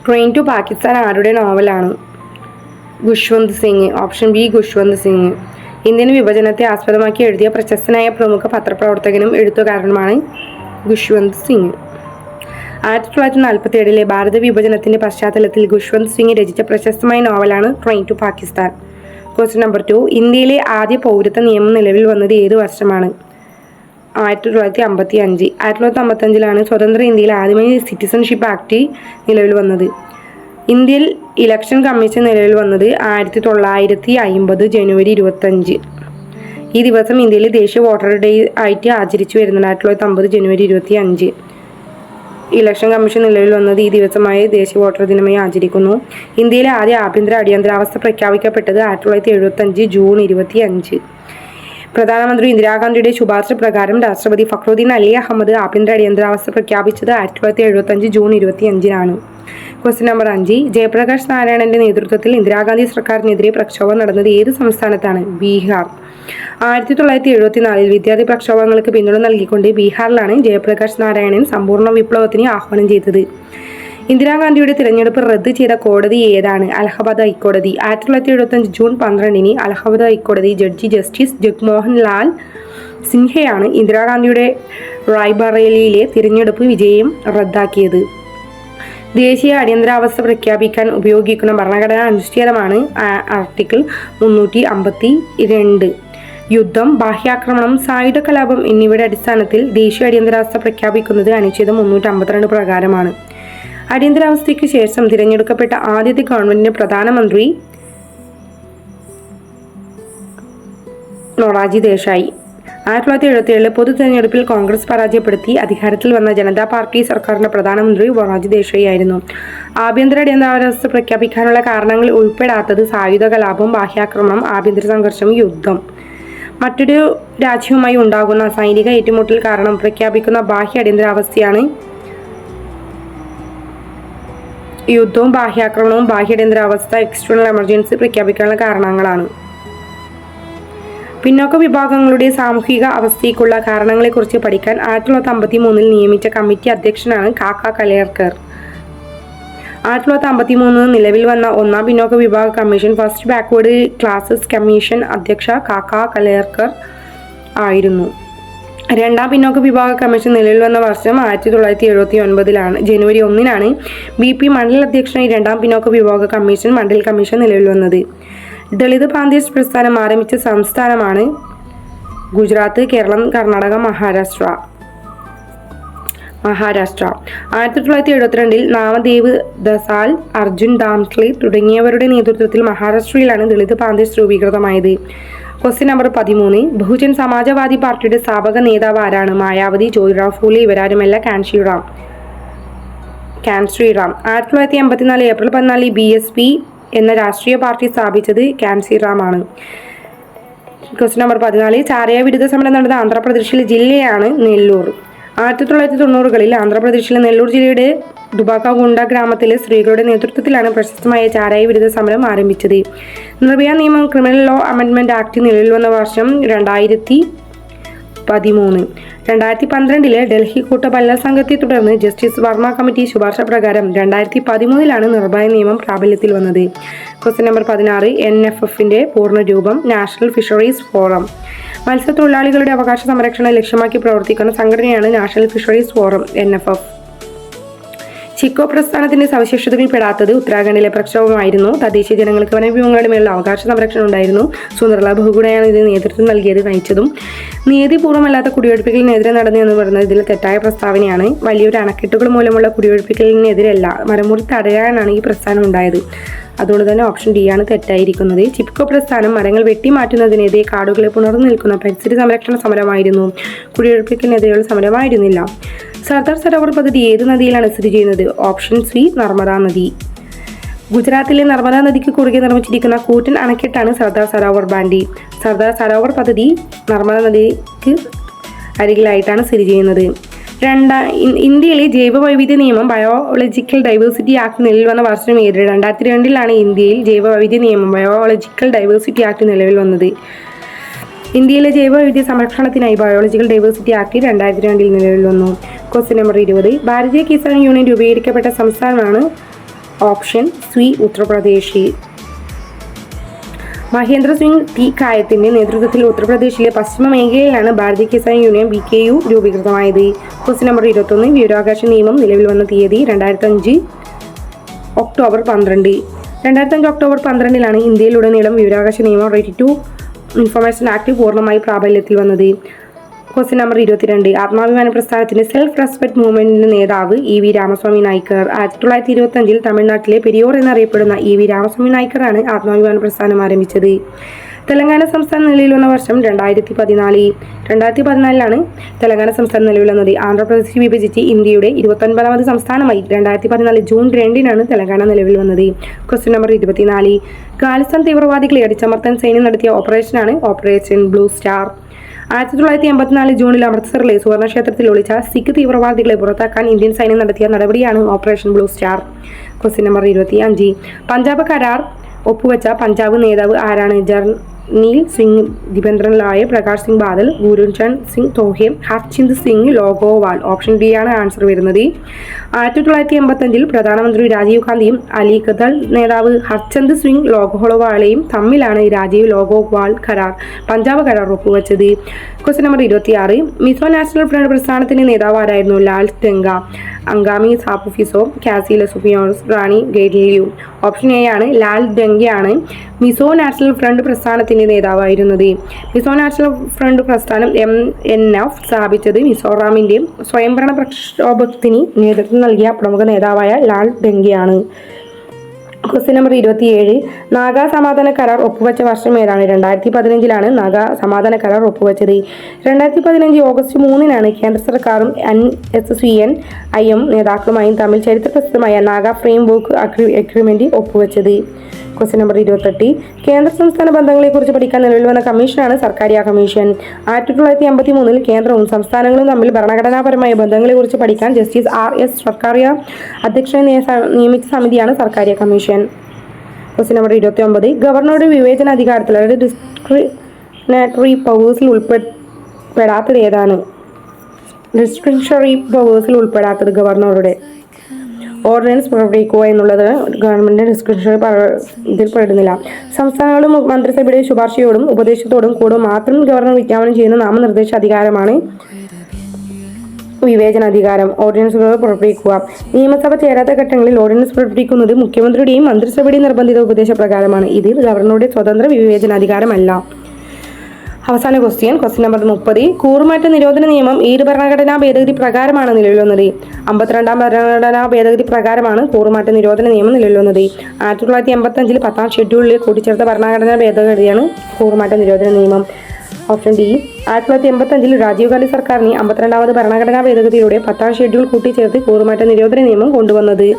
Train to Pakistan ആരുടെ നോവലാണ്? Khushwant Singh. Option B Khushwant Singh. Indian വിഭജനത്തെ ആസ്പദമാക്കി എഴുതിയ പ്രശസ്തനായ പ്രമുഖ പത്രപ്രവർത്തകനും എഴുത്തുകാരനുമാണ് ഖുഷ്വന്ത് സിംഗ്. 1947 ഭാരത വിഭജനത്തിന്റെ പശ്ചാത്തലത്തിൽ ഖുഷ്വന്ത് സിംഗ് രചിച്ച പ്രശസ്തമായ നോവലാണ് train to Pakistan. Question number 2. ഇന്ത്യയിലെ ആദ്യ പൗരത്വ നിയമം നിലവിൽ വന്നത് ഏത് വർഷമാണ്? 1955. 1955 സ്വതന്ത്ര ഇന്ത്യയിൽ ആദ്യമായി സിറ്റിസൺഷിപ്പ് ആക്ട് നിലവിൽ വന്നത്. ഇന്ത്യൻ ഇലക്ഷൻ കമ്മീഷൻ നിലവിൽ വന്നത് 1950 ജനുവരി 25. ഈ ദിവസം ഇന്ത്യയിൽ ദേശീയ വോട്ടർ ഡേ ആയിട്ട് ആചരിച്ചു വരുന്നുണ്ട്. 1950 ജനുവരി 25 ഇലക്ഷൻ കമ്മീഷൻ നിലവിൽ വന്നത് ഈ ദിവസമായ ദേശീയ വോട്ടർ ദിനമായി ആചരിക്കുന്നു. ഇന്ത്യയിലെ ആദ്യ ആഭ്യന്തര അടിയന്തരാവസ്ഥ പ്രഖ്യാപിക്കപ്പെട്ടത് 1975 ജൂൺ 25. പ്രധാനമന്ത്രി ഇന്ദിരാഗാന്ധിയുടെ ശുപാർശ പ്രകാരം രാഷ്ട്രപതി ഫഖ്രുദ്ദീൻ അലി അഹമ്മദ് ആഭ്യന്തര അടിയന്തരാവസ്ഥ പ്രഖ്യാപിച്ചത് 1975 ജൂൺ 25 ക്വസ്റ്റ്യൻ നമ്പർ 5. ജയപ്രകാശ് നാരായണന്റെ നേതൃത്വത്തിൽ ഇന്ദിരാഗാന്ധി സർക്കാരിനെതിരെ പ്രക്ഷോഭം നടന്നത് ഏത് സംസ്ഥാനത്താണ്? ബീഹാർ. 1974 വിദ്യാർത്ഥി പ്രക്ഷോഭങ്ങൾക്ക് പിന്തുണ നൽകിക്കൊണ്ട് ബീഹാറിലാണ് ജയപ്രകാശ് നാരായണൻ സമ്പൂർണ്ണ വിപ്ലവത്തിന് ആഹ്വാനം ചെയ്തത്. ഇന്ദിരാഗാന്ധിയുടെ തിരഞ്ഞെടുപ്പ് റദ്ദ് ചെയ്ത കോടതി ഏതാണ്? അലഹബാദ് ഹൈക്കോടതി. 1975 ജൂൺ 12 അലഹബാദ് ഹൈക്കോടതി ജഡ്ജി ജസ്റ്റിസ് ജഗ്മോഹൻ ലാൽ സിൻഹയാണ് ഇന്ദിരാഗാന്ധിയുടെ റായ്ബറേലിയിലെ തിരഞ്ഞെടുപ്പ് വിജയം റദ്ദാക്കിയത്. ദേശീയ അടിയന്തരാവസ്ഥ പ്രഖ്യാപിക്കാൻ ഉപയോഗിക്കുന്ന ഭരണഘടനാ അനുച്ഛേദമാണ് ആർട്ടിക്കിൾ 352. യുദ്ധം, ബാഹ്യാക്രമണം, സായുധ കലാപം എന്നിവയുടെ അടിസ്ഥാനത്തിൽ ദേശീയ അടിയന്തരാവസ്ഥ പ്രഖ്യാപിക്കുന്നത് അനുച്ഛേദം 352 പ്രകാരമാണ്. അടിയന്തരാവസ്ഥയ്ക്ക് ശേഷം തിരഞ്ഞെടുക്കപ്പെട്ട ആദ്യത്തെ ഗവൺമെന്റിന്റെ പ്രധാനമന്ത്രി മൊറാർജി ദേശായി. 1977 പൊതു തെരഞ്ഞെടുപ്പിൽ കോൺഗ്രസ് പരാജയപ്പെടുത്തി അധികാരത്തിൽ വന്ന ജനതാ പാർട്ടി സർക്കാരിന്റെ പ്രധാനമന്ത്രി മൊറാർജി ദേശായി ആയിരുന്നു. ആഭ്യന്തര അടിയന്തരാവസ്ഥ പ്രഖ്യാപിക്കാനുള്ള കാരണങ്ങളിൽ ഉൾപ്പെടാത്തത് സായുധ കലാപം, ബാഹ്യാക്രമണം, ആഭ്യന്തര സംഘർഷം, യുദ്ധം. മറ്റൊരു രാജ്യവുമായി ഉണ്ടാകുന്ന സൈനിക ഏറ്റുമുട്ടൽ കാരണം പ്രഖ്യാപിക്കുന്ന ബാഹ്യ അടിയന്തരാവസ്ഥയാണ്. യുദ്ധവും ബാഹ്യാക്രമണവും ബാഹ്യ അടിയന്തരാവസ്ഥ എക്സ്റ്റേണൽ എമർജൻസി പ്രഖ്യാപിക്കാനുള്ള കാരണങ്ങളാണ്. പിന്നോക്ക വിഭാഗങ്ങളുടെ സാമൂഹിക അവസ്ഥയ്ക്കുള്ള കാരണങ്ങളെക്കുറിച്ച് പഠിക്കാൻ 1953 നിയമിച്ച കമ്മിറ്റി അധ്യക്ഷനാണ് കാക്ക കലേർക്കർ. 1953 നിലവിൽ വന്ന ഒന്നാം പിന്നോക്ക വിഭാഗ commission first backward classes commission അധ്യക്ഷ കാക്ക കലേർക്കർ ആയിരുന്നു. രണ്ടാം പിന്നോക്ക വിഭാഗ കമ്മീഷൻ നിലവിൽ വന്ന വർഷം 1979 ജനുവരി 1 BP മണ്ഡൽ അധ്യക്ഷനായി രണ്ടാം പിന്നോക്ക വിഭാഗ കമ്മീഷൻ മണ്ഡൽ കമ്മീഷൻ നിലവിൽ വന്നത്. ദളിത് പ്രാന്തീയ പ്രസ്ഥാനം ആരംഭിച്ച സംസ്ഥാനമാണ് ഗുജറാത്ത്, കേരളം, കർണാടക, മഹാരാഷ്ട്ര. 1972 നാമദേവ് ദസാൽ, അർജുൻ ധാംസ്ലെ തുടങ്ങിയവരുടെ നേതൃത്വത്തിൽ മഹാരാഷ്ട്രയിലാണ് ദളിത് പ്രാന്തീയ രൂപീകൃതമായത്. Question number 13. ബഹുജൻ സമാജവാദി പാർട്ടിയുടെ സ്ഥാപക നേതാവ് ആരാണ്? മായാവതി, ജ്യോതിറാവ് ഫൂലെ ഇവരാരുമല്ല കാൻശ്രീറാം. 1984 ഏപ്രിൽ 14 BSP എന്ന രാഷ്ട്രീയ പാർട്ടി സ്ഥാപിച്ചത് കാൻശ്രീറാം ആണ്. Question number 14. ചാരയ വിരുദ്ധ സമരം നടന്ന ആന്ധ്രാപ്രദേശിലെ ജില്ലയാണ് നെല്ലൂർ. 1990കളിൽ ആന്ധ്രാപ്രദേശിലെ നെല്ലൂർ ജില്ലയുടെ ദുബാകഗുണ്ട ഗ്രാമത്തിലെ സ്ത്രീകളുടെ നേതൃത്വത്തിലാണ് പ്രശസ്തമായ ചാരായ വിരുദ്ധ സമരം ആരംഭിച്ചത്. നിർഭയ നിയമം ക്രിമിനൽ ലോ അമെൻഡ്മെന്റ് ആക്ട് നിലവിൽ വന്ന വർഷം 2013. 2012 ഡൽഹി കൂട്ടബലാത്സംഗത്തെ തുടർന്ന് ജസ്റ്റിസ് വർമ്മ കമ്മിറ്റി ശുപാർശ പ്രകാരം 2013 നിർഭയ നിയമം പ്രാബല്യത്തിൽ വന്നത്. Question number 16. NFFന്റെ പൂർണ്ണരൂപം നാഷണൽ ഫിഷറീസ് ഫോറം. മത്സ്യത്തൊഴിലാളികളുടെ അവകാശ സംരക്ഷണം ലക്ഷ്യമാക്കി പ്രവർത്തിക്കുന്ന സംഘടനയാണ് national fisheries forum NFF. Chicco പ്രസ്ഥാനത്തിന്റെ സവിശേഷതകൾ പെടാത്തത് ഉത്തരാഖണ്ഡിലെ പ്രക്ഷോഭമായിരുന്നു. തദ്ദേശീയ ജനങ്ങൾക്ക് വനവിഭവങ്ങളുടെ മേലുള്ള അവകാശ സംരക്ഷണം ഉണ്ടായിരുന്നു. സുന്ദർലാൽ ബഹുഗുണയാണ് ഇതിന് നേതൃത്വം നൽകിയത് നയിച്ചതും. നീതിപൂർവ്വമല്ലാത്ത കുടിയൊഴിപ്പിക്കലിനെതിരെ നടന്നു എന്ന് പറയുന്നത് ഇതിൽ തെറ്റായ പ്രസ്താവനയാണ്. വലിയൊരു അണക്കെട്ടുകൾ മൂലമുള്ള കുടിയൊഴിപ്പിക്കലിനെതിരല്ല, മരമുറി തടയാനാണ് ഈ പ്രസ്ഥാനം ഉണ്ടായത്. അതുകൊണ്ട് തന്നെ ഓപ്ഷൻ ഡി ആണ് തെറ്റായിരിക്കുന്നത്. ചിപ്കോ പ്രസ്ഥാനം മരങ്ങൾ വെട്ടിമാറ്റുന്നതിനെതിരെ കാടുകളെ പുണർന്നു നിൽക്കുന്ന പരിസ്ഥിതി സംരക്ഷണ സമരമായിരുന്നു, കുടിയൊഴിപ്പിക്കലിനെതിരെയുള്ള സമരമായിരുന്നില്ല. സർദാർ സരോവർ പദ്ധതി ഏത് നദിയിലാണ് സ്ഥിതി ചെയ്യുന്നത്? ഓപ്ഷൻ സി നർമ്മദാ നദി. ഗുജറാത്തിലെ നർമ്മദാ നദിക്ക് കുറുകെ നിർമ്മിച്ചിരിക്കുന്ന കൂറ്റൻ അണക്കെട്ടാണ് സർദാർ സരോവർ ബാൻഡി. സർദാർ സരോവർ പദ്ധതി നർമ്മദാ നദിക്ക് അരികിലായിട്ടാണ് സ്ഥിതി ചെയ്യുന്നത്. ഇന്ത്യയിലെ ജൈവ വൈവിധ്യ നിയമം ബയോളജിക്കൽ ഡൈവേഴ്സിറ്റി ആക്ട് നിലവിൽ വന്ന വർഷം ഏത്? 2002 ഇന്ത്യയിൽ ജൈവ വൈവിധ്യ നിയമം ബയോളജിക്കൽ ഡൈവേഴ്സിറ്റി ആക്ട് നിലവിൽ വന്നത്. ഇന്ത്യയിലെ ജൈവ വൈവിധ്യ സംരക്ഷണത്തിനായി ബയോളജിക്കൽ ഡൈവേഴ്സിറ്റി ആക്ട് 2002 നിലവിൽ വന്നു. Question number 20. Bharatiya Kisan union രൂപീകരിക്കപ്പെട്ട സംസ്ഥാനമാണ് option C Uttar Pradesh. Mahendra Singh T കായത്തിന്റെ നേതൃത്വത്തിൽ ഉത്തർപ്രദേശിലെ പശ്ചിമ മേഖലയിലാണ് ഭാരതീയ കിസാൻ യൂണിയൻ BKU രൂപീകൃതമായത്. Question number 21. വിവരാവകാശ നിയമം നിലവിൽ വന്ന തീയതി 2005 ഒക്ടോബർ 12. 2005 ഒക്ടോബർ 12 ഇന്ത്യയിലുടനീളം വിവരാവകാശ നിയമം റൈറ്റ് ടു ഇൻഫർമേഷൻ ആക്ട് പൂർണ്ണമായി പ്രാബല്യത്തിൽ വന്നത്. Question number 22. ആത്മാഭിമാന പ്രസ്ഥാനത്തിന്റെ സെൽഫ് റെസ്പെക്ട് മൂവ്മെന്റിന്റെ നേതാവ് EV രാമസ്വാമി നായ്ക്കർ. 1925 തമിഴ്നാട്ടിലെ പെരിയോർ എന്നറിയപ്പെടുന്ന EV രാമസ്വാമി നായ്ക്കറാണ് ആത്മാഭിമാന പ്രസ്ഥാനം ആരംഭിച്ചത്. തെലങ്കാന സംസ്ഥാനം നിലവിൽ വന്ന വർഷം 2014. 2014 തെലങ്കാന സംസ്ഥാനം നിലവിൽ വന്നത്. ആന്ധ്രാപ്രദേശ് വിഭജിച്ച് ഇന്ത്യയുടെ 29ാമത് സംസ്ഥാനമായി 2014 ജൂൺ 2 തെലങ്കാന നിലവിൽ വന്നത്. Question number 24. ഖാലിസ്ഥാൻ തീവ്രവാദികളെ അടിച്ചമർത്താൻ സൈന്യം നടത്തിയ ഓപ്പറേഷനാണ് ഓപ്പറേഷൻ ബ്ലൂ സ്റ്റാർ. 1984 ജൂണിൽ അമൃത്സറിലെ സുവർണ ക്ഷേത്രത്തിൽ ഒളിച്ച സിഖ് തീവ്രവാദികളെ പുറത്താക്കാൻ ഇന്ത്യൻ സൈന്യം നടത്തിയ നടപടിയാണ് operation blue star. Question number 25. Punjab കരാർ ഒപ്പുവെച്ച പഞ്ചാബ് നേതാവ് ആരാണ്? ജർണീൽ സിംഗ്, ദിബേന്ദ്രലാൽ, പ്രകാശ് സിംഗ് ബാദൽ, ഗുരുചന്ദ് സിംഗ് തോഹെ, ഹർചിന്ദ് സിംഗ് ലോഗോവാൾ. ഓപ്ഷൻ ഡി ആണ് ആൻസർ വരുന്നത്. 1985 പ്രധാനമന്ത്രി രാജീവ് ഗാന്ധിയും അലിഗഡൽ നേതാവ് ഹർചന്ദ് സിംഗ് ലോഗോവാളയും തമ്മിലാണ് രാജീവ് ലോഗോവാൾ കരാർ, പഞ്ചാബ് കരാർ ഒപ്പുവെച്ചത്. Question number 26. Mizo national front പ്രസ്ഥാനത്തിന്റെ നേതാവ് ആരായിരുന്നു? ലാൽ ഡെങ്ക, അങ്കാമി സാപ്പുഫിസോ, കാസി ലസുഫിയോസ്, റാണി ഗൈഡ്ലിയു. ഓപ്ഷൻ എ ആണ് ലാൽ ഡെങ്കയാണ് മിസോ നാഷണൽ ഫ്രണ്ട് പ്രസ്ഥാനത്തിന്റെ നേതാവായിരുന്നത്. മിസോ നാഷണൽ ഫ്രണ്ട് പ്രസ്ഥാനം MNF സ്ഥാപിച്ചത് മിസോറാമിന്റെ സ്വയംഭരണ പ്രക്ഷോഭത്തിന് നേതൃത്വം നൽകിയ പ്രമുഖ നേതാവായ ലാൽ ഡെങ്കയാണ്. Question number 27. നാഗാ സമാധാന കരാർ ഒപ്പുവെച്ച വർഷം ഏതാണ്? 2015 നാഗാ സമാധാന കരാർ ഒപ്പുവെച്ചത്. 2015 ഓഗസ്റ്റ് 3 കേന്ദ്ര സർക്കാരും NSCN-IM നേതാക്കളുമായും തമ്മിൽ ചരിത്രപ്രസിദ്ധമായ നാഗാ ഫ്രെയിം വർക്ക് അഗ്രിമെന്റ് ഒപ്പുവെച്ചത്. Question number 28. കേന്ദ്ര സംസ്ഥാന ബന്ധങ്ങളെക്കുറിച്ച് പഠിക്കാൻ നിലവിൽ വന്ന കമ്മീഷനാണ് സർക്കാരിയ കമ്മീഷൻ. 1983 കേന്ദ്രവും സംസ്ഥാനങ്ങളും തമ്മിൽ ഭരണഘടനാപരമായ ബന്ധങ്ങളെക്കുറിച്ച് പഠിക്കാൻ ജസ്റ്റിസ് RS സർക്കാരിയ അധ്യക്ഷനെ നിയമിച്ച സമിതിയാണ് സർക്കാരിയ കമ്മീഷൻ. Question number 29. ഗവർണറുടെ വിവേചനാധികാരത്തിൽ അതായത് ഡിസ്ക്രിമിനേറ്ററി പവേഴ്സിൽ ഉൾപ്പെടാത്തത് ഏതാണ്? ഡിസ്ക്രിമിനേറ്ററി പവേഴ്സിൽ ഉൾപ്പെടാത്തത് ഗവർണറുടെ ഓർഡിനൻസ് പുറപ്പെടുവിക്കുക എന്നുള്ളത് ഗവൺമെന്റിന്റെ ഡിസ്ക്രിപ്ഷണറി ഇതിൽ പെടുന്നില്ല. സംസ്ഥാനങ്ങളും മന്ത്രിസഭയുടെ ശുപാർശയോടും ഉപദേശത്തോടും കൂടെ മാത്രം ഗവർണർ വിജ്ഞാപനം ചെയ്യുന്ന നാമനിർദ്ദേശ അധികാരമാണ് വിവേചനാധികാരം. ഓർഡിനൻസുകൾ പുറപ്പെടുവിക്കുക. നിയമസഭ ചേരാത്ത ഘട്ടങ്ങളിൽ ഓർഡിനൻസ് പുറപ്പെടുവിക്കുന്നത് മുഖ്യമന്ത്രിയുടെയും മന്ത്രിസഭയുടെയും നിർബന്ധിത ഉപദേശപ്രകാരമാണ്. ഇത് ഗവർണറുടെ സ്വതന്ത്ര വിവേചനാധികാരമല്ല. അവസാന ക്വസ്റ്റ്യൻ നമ്പർ 30. കൂറുമാറ്റ നിരോധന നിയമം ഏത് ഭരണഘടനാ ഭേദഗതി പ്രകാരമാണ് നിലവിൽ വന്നത്? 52ാം ഭരണഘടനാ ഭേദഗതി പ്രകാരമാണ് കൂറുമാറ്റ നിരോധന നിയമം നിലവിൽ വന്നത്. 1985 10ാം ഷെഡ്യൂളിൽ കൂട്ടിച്ചേർത്ത ഭരണഘടനാ ഭേദഗതിയാണ് കൂറുമാറ്റ നിരോധന നിയമം. Option D. 1985 രാജീവ് ഗാന്ധി സർക്കാരിന് 52ാമത് ഭരണഘടനാ ഭേദഗതിയിലൂടെ 10ാം ഷെഡ്യൂൾ കൂട്ടിച്ചേർത്ത് കൂറുമാറ്റ നിരോധന നിയമം കൊണ്ടുവന്നത്.